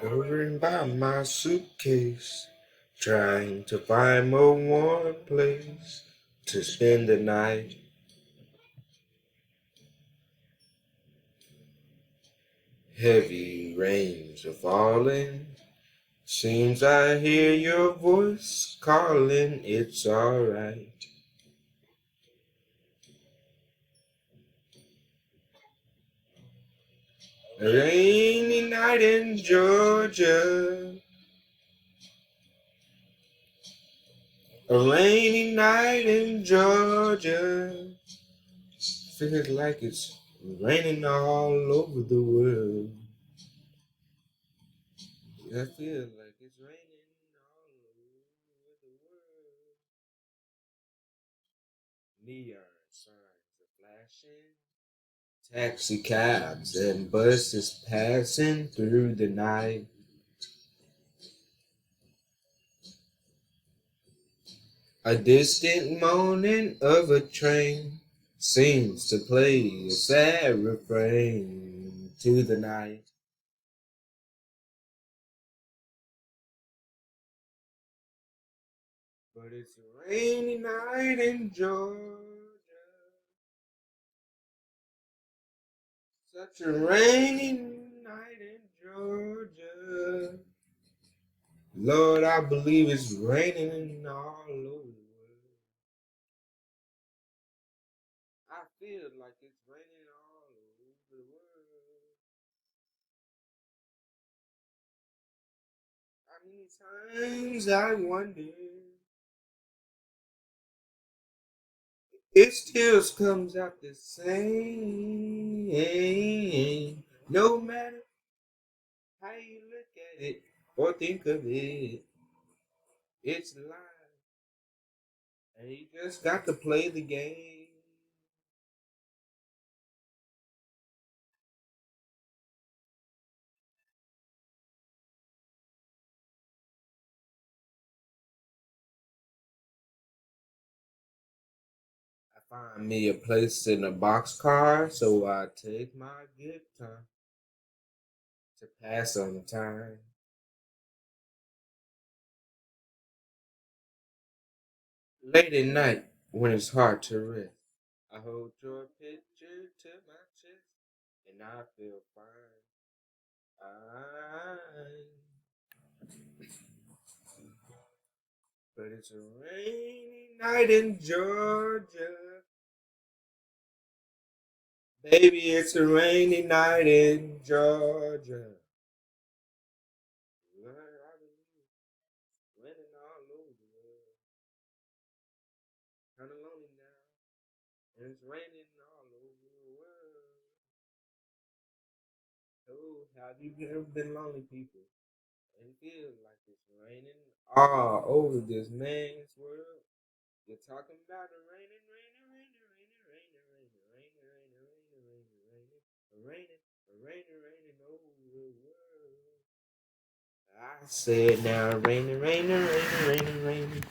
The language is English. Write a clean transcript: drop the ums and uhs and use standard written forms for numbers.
Hovering by my suitcase, trying to find a warm place to spend the night. Heavy rains are falling. Seems I hear your voice calling. It's alright. A rainy night in Georgia. A rainy night in Georgia. Feels like it's raining all over the world. I feel like it's raining all over the world. Neon signs are flashing. Taxi cabs and buses passing through the night. A distant moaning of a train seems to play a sad refrain to the night. But it's a rainy night in Georgia. Such a rainy night in Georgia. Lord, I believe it's raining all over the world. I feel like it's raining all over the world. How many times I wonder, it still comes out the same. No matter how you look at it or think of it, it's life. And you just got to play the game. I find me a place in a boxcar, so I take my good time to pass on the time. Late at night, when it's hard to rest, I hold your picture to my chest, and I feel fine. But it's a rainy night in Georgia. Baby, it's a rainy night in Georgia. Lord, I believe it's raining all over the world. Kinda lonely now, and it's raining all over the world. Oh, have you ever been lonely, people? And it feels like it's raining all over this man's world. You're talking about the raining, raining, raining, raining, raining, raining, raining, raining, raining, raining, raining, raining, raining over the world. I said now, raining, raining, raining, raining, raining.